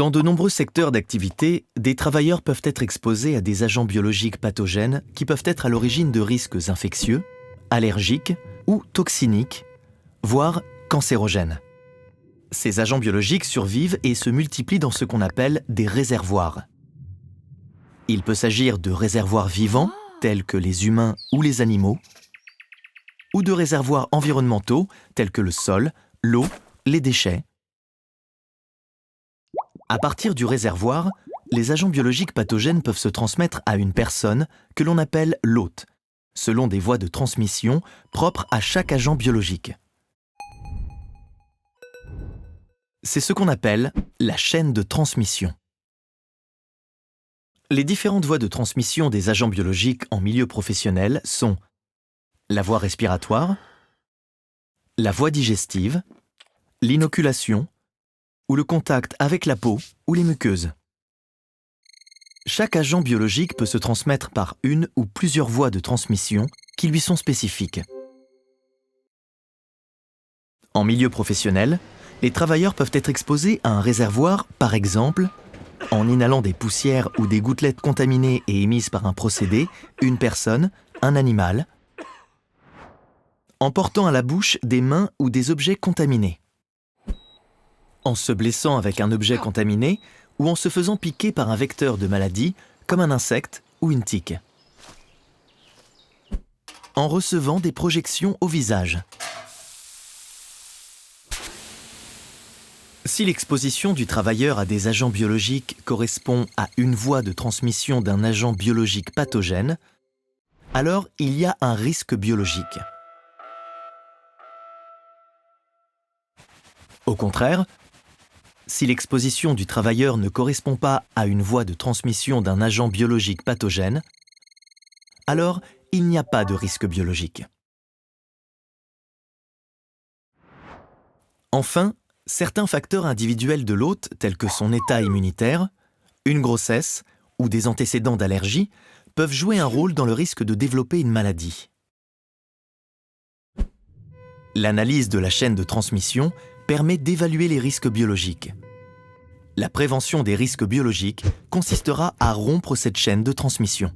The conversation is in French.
Dans de nombreux secteurs d'activité, des travailleurs peuvent être exposés à des agents biologiques pathogènes qui peuvent être à l'origine de risques infectieux, allergiques ou toxiniques, voire cancérogènes. Ces agents biologiques survivent et se multiplient dans ce qu'on appelle des réservoirs. Il peut s'agir de réservoirs vivants, tels que les humains ou les animaux, ou de réservoirs environnementaux, tels que le sol, l'eau, les déchets. À partir du réservoir, les agents biologiques pathogènes peuvent se transmettre à une personne que l'on appelle l'hôte, selon des voies de transmission propres à chaque agent biologique. C'est ce qu'on appelle la chaîne de transmission. Les différentes voies de transmission des agents biologiques en milieu professionnel sont la voie respiratoire, la voie digestive, l'inoculation ou le contact avec la peau ou les muqueuses. Chaque agent biologique peut se transmettre par une ou plusieurs voies de transmission qui lui sont spécifiques. En milieu professionnel, les travailleurs peuvent être exposés à un réservoir, par exemple, en inhalant des poussières ou des gouttelettes contaminées et émises par un procédé, une personne, un animal, en portant à la bouche des mains ou des objets contaminés, en se blessant avec un objet contaminé ou en se faisant piquer par un vecteur de maladie comme un insecte ou une tique, en recevant des projections au visage. Si l'exposition du travailleur à des agents biologiques correspond à une voie de transmission d'un agent biologique pathogène, alors il y a un risque biologique. Au contraire, si l'exposition du travailleur ne correspond pas à une voie de transmission d'un agent biologique pathogène, alors il n'y a pas de risque biologique. Enfin, certains facteurs individuels de l'hôte, tels que son état immunitaire, une grossesse ou des antécédents d'allergie, peuvent jouer un rôle dans le risque de développer une maladie. L'analyse de la chaîne de transmission permet d'évaluer les risques biologiques. La prévention des risques biologiques consistera à rompre cette chaîne de transmission.